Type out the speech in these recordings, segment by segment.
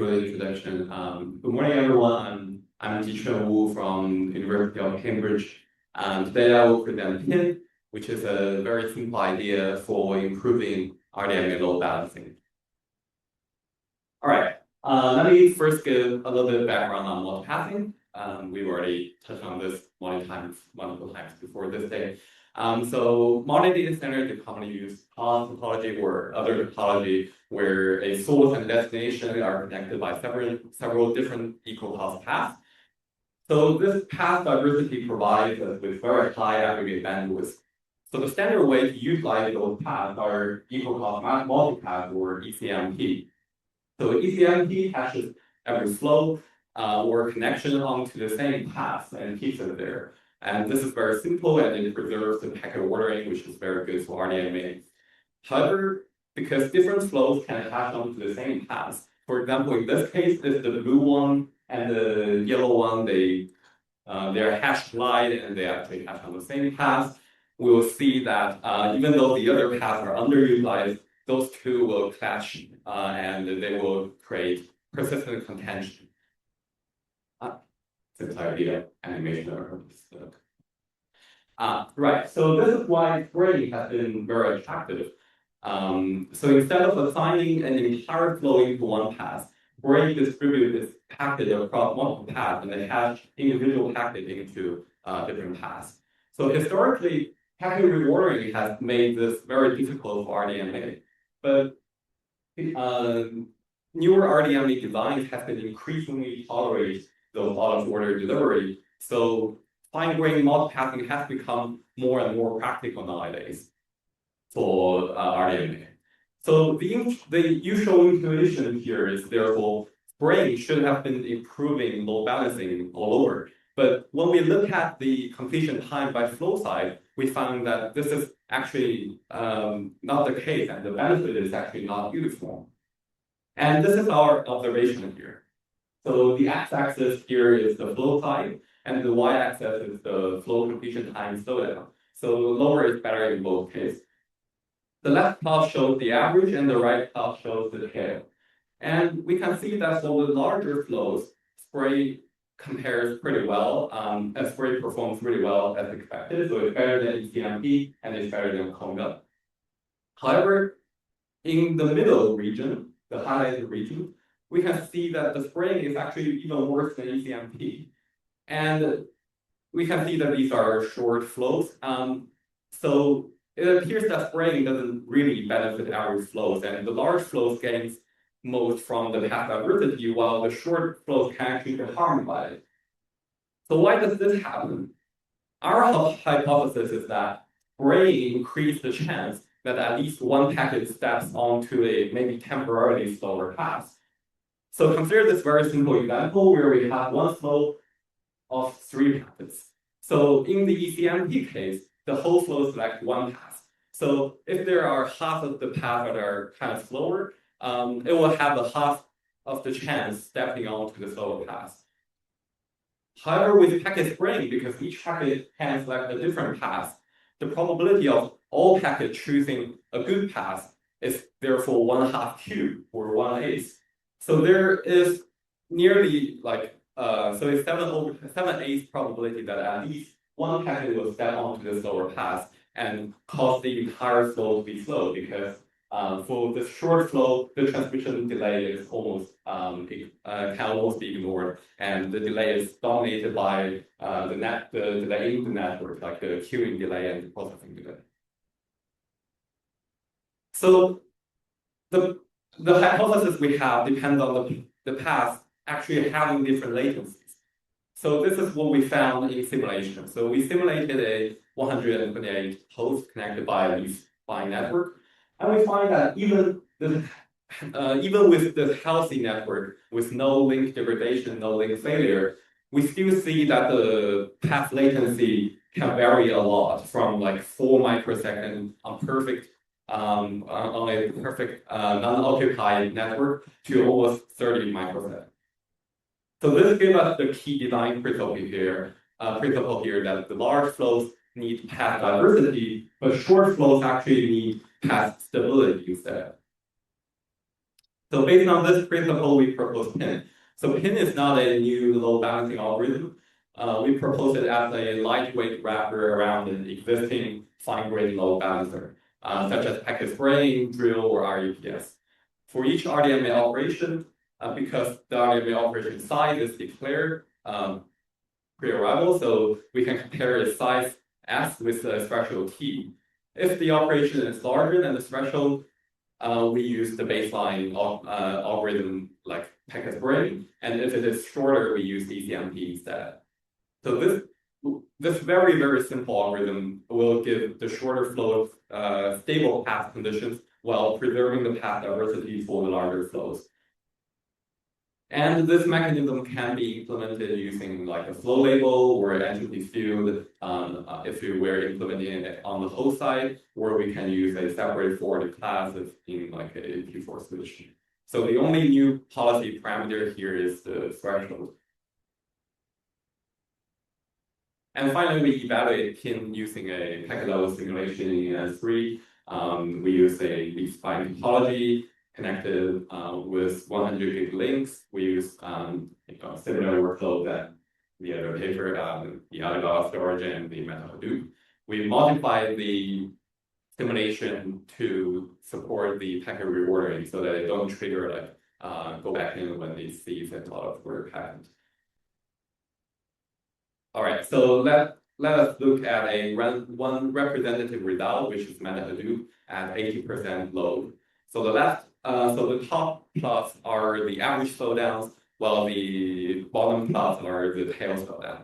For the introduction. Good morning, everyone. I'm Jichun from University of Cambridge. Today I will present PIN, which is a very simple idea for improving RDMA load balancing. All right. Let me first give a little bit of background on multipathing. We've already touched on this multiple times before this day. So modern data center, they commonly use path topology or other topology where a source and destination are connected by several different equal cost paths. So this path diversity provides us with very high aggregate bandwidth. So the standard way to utilize those paths are equal cost multipath or ECMP. So ECMP hashes every flow or connection onto the same path and keeps it there. And this is very simple and it preserves the packet ordering, which is very good for RDMA. However, because different flows can hash onto the same path, for example, in this case, if the blue one and the yellow one, they're hash collide and they actually hash on the same path, we will see that even though the other paths are underutilized, those two will clash and they will create persistent contention. This idea animation right, so this is why spreading has been very attractive. So instead of assigning an entire flow into one path, Braid distributes its packet across multiple paths and they hash individual packet into different paths. So historically, packet reordering has made this very difficult for RDMA, but newer RDMA designs have been increasingly tolerate those out-of-order delivery. So fine-grained multipathing has become more and more practical nowadays for RDMA. So the usual intuition here is therefore Braid should have been improving load balancing all over. But when we look at the completion time by flow side, we found that this is actually not the case and the benefit is actually not uniform. And this is our observation here. So the x-axis here is the flow side, and the y-axis is the flow completion time slowdown. So lower is better in both cases. The left plot shows the average, and the right plot shows the tail. And we can see that for the larger flows, spray compares pretty well. Spray performs really well as expected, so it's better than ECMP, and it's better than Conga. However, in the middle region, the highlighted region, we can see that the spraying is actually even worse than ECMP. And we can see that these are short flows. So it appears that spraying doesn't really benefit average flows, and the large flows gains most from the path diversity, while the short flows can actually be harmed by it. So why does this happen? Our hypothesis is that spraying increases the chance that at least one packet steps onto a maybe temporarily slower path. So consider this very simple example where we have one flow of 3 packets. So in the ECMP case, the whole flow selects one path. So if there are half of the paths that are kind of slower, it will have a half of the chance stepping onto the slower path. However, with packet spraying, because each packet can select a different path, the probability of all packets choosing a good path is therefore 1/2 cube or 1/8. So there is nearly like so it's 7/8 probability that at least one packet will step onto the slower path and cause the entire flow to be slow, because for the short flow, the transmission delay is almost can almost be ignored, and the delay is dominated by the delay in the network, like the queuing delay and the processing delay. So the hypothesis we have depends on the path actually having different latencies. So this is what we found in simulation. So we simulated a 128 host connected by a leaf-spine network, and we find that even with the healthy network with no link degradation, no link failure, we still see that the path latency can vary a lot from like 4 microseconds on a perfect non-occupied network to almost 30 microseconds. So this gives us the key design principle here that the large flows need path diversity, but short flows actually need path stability instead. So based on this principle, we propose PIN. So PIN is not a new load balancing algorithm. We propose it as a lightweight wrapper around an existing fine-grained load balancer, such as packet spraying, drill, or REPS. For each RDMA operation, because the RDMA operation size is declared pre-arrival, so we can compare its size S with the threshold T. If the operation is larger than the threshold, we use the baseline algorithm like packet spraying, and if it is shorter, we use ECMP instead. So this very, very simple algorithm will give the shorter flow of stable path conditions while preserving the path diversity for the larger flows. And this mechanism can be implemented using like a flow label or an entropy field if we were implementing it on the host side, or we can use a separate forwarded class in like a P4 solution. So the only new policy parameter here is the threshold. And finally, we evaluate PIN using a packet level simulation in S3. We use a leaf spine topology connected with 100 gig links. We use similar workflow that the other paper, the Alibaba storage and the Meta Hadoop. We modify the simulation to support the packet reordering so that it don't trigger like go back in when it sees a lot of word packet. All right, so let us look at one representative result, which is Meta Hadoop at 80% load. So the top plots are the average slowdowns, while the bottom plots are the tail slowdown.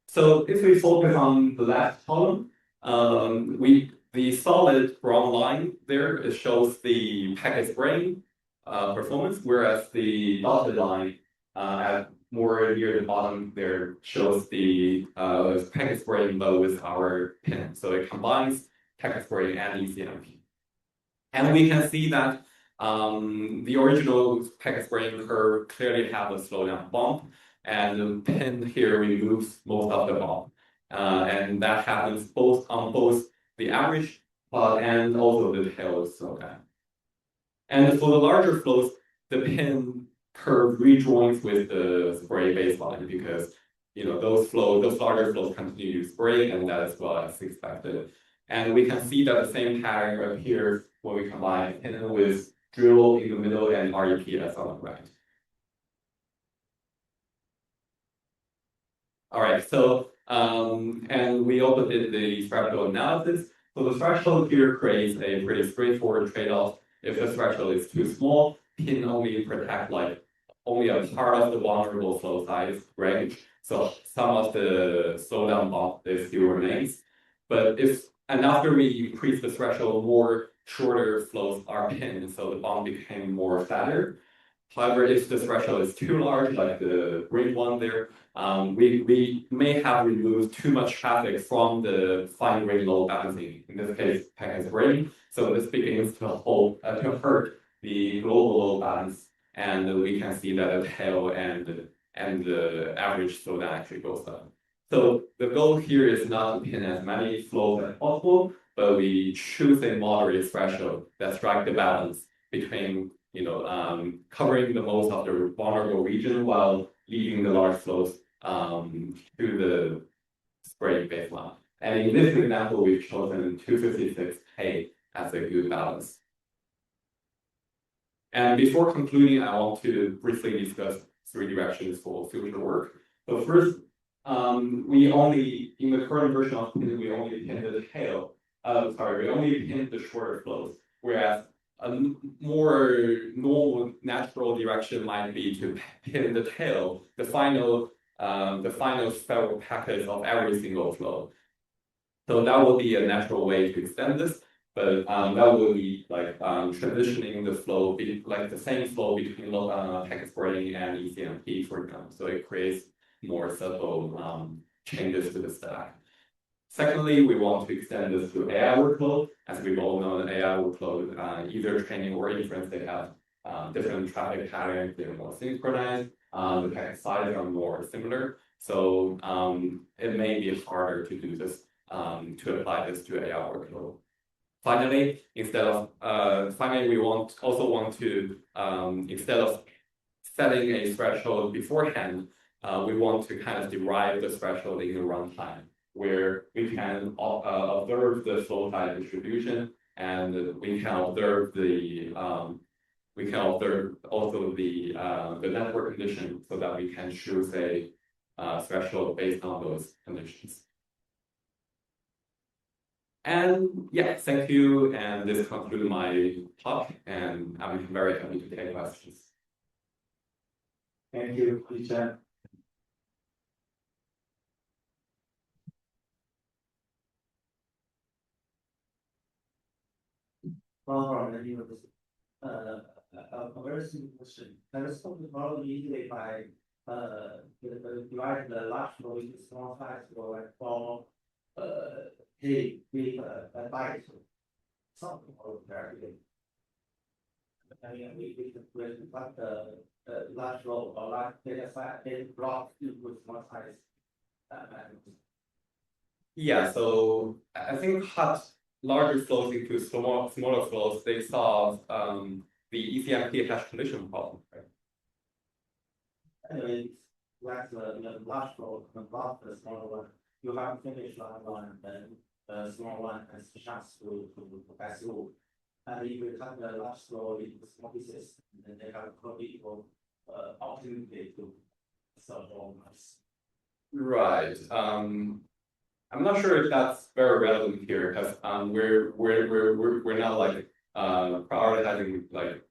So if we focus on the left column, the solid brown line there, it shows the packet spraying performance, whereas the dotted line at more near the bottom there shows the packet spraying load with our PIN. So it combines packet spraying and ECMP. And we can see that the original packet spraying curve clearly have a slowdown bump, and the PIN here removes most of the bump. And that happens both on both the average and also the tail slowdown. And for the larger flows, the PIN curve rejoins with the spray baseline because those larger flows continue to spray, and that is what is expected. And we can see that the same pattern appears when we combine PIN with drill in the middle and REPS on the right. All right, so and we also did the threshold analysis. So the threshold here creates a pretty straightforward trade-off. If the threshold is too small, PIN only protect like only a part of the vulnerable flow size range. So some of the slowdown bump still remains. But after we increase the threshold, more shorter flows are pinned, so the bump became more fatter. However, if the threshold is too large, like the green one there, we may have removed too much traffic from the fine-grained load balancing, in this case, packet spraying. So this begins to hurt the global load balance, and we can see that the tail and the average slowdown actually goes up. So the goal here is not to pin as many flows as possible, but we choose a moderate threshold that strikes the balance between covering the most of the vulnerable region while leaving the large flows to the spraying baseline. And in this example, we've chosen 256K as a good balance. And before concluding, I want to briefly discuss 3 directions for future work. So first, we only, in the current version of PIN, we only pin the tail. We only pin the shorter flows, whereas a more normal, natural direction might be to pin the tail, the final several packets of every single flow. So that will be a natural way to extend this, but that will be like transitioning the flow, like the same flow between packet spraying and ECMP, for example. So it creates more subtle changes to the stack. Secondly, we want to extend this to AI workload. As we've all known, AI workload, either training or inference, they have different traffic patterns, they're more synchronized, the packet sizes are more similar. So it may be harder to do this, to apply this to AI workload. Finally, we also want to instead of setting a threshold beforehand, we want to kind of derive the threshold in runtime, where we can observe the flow type distribution, and we can observe also the network condition, so that we can choose a threshold based on those conditions. And yeah, thank you. And this concludes my talk, and I'm very happy to take questions. Thank you, Jichun. Well, a very simple question. Can I solve the problem easily by divide the large flow into small size flow, like for K with a byte something or very big? I mean, we can create like the large flow or large data set data block with small size. Yeah, so I think cut larger flows into smaller flows, they solve the ECMP hash condition problem, right? Anyway, like the large flow and block the smaller one, you have to finish large one, then the small one has a chance to pass through. And if you cut the large flow into small pieces, then they have equal opportunity to solve problems. Right. I'm not sure if that's very relevant here, because we're not like prioritizing like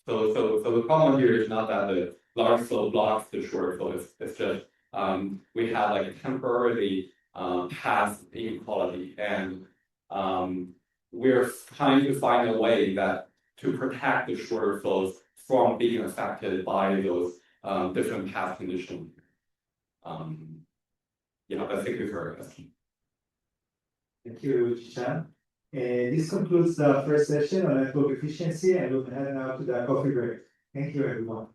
so the problem here is not that the large flow blocks the short flow. It's just we have like a temporarily path inequality, and we're trying to find a way that to protect the shorter flows from being affected by those different path conditions. Yeah, I think it's very question. Thank you, Jichun. This concludes the first session on network efficiency, and we'll head now to the coffee break. Thank you, everyone.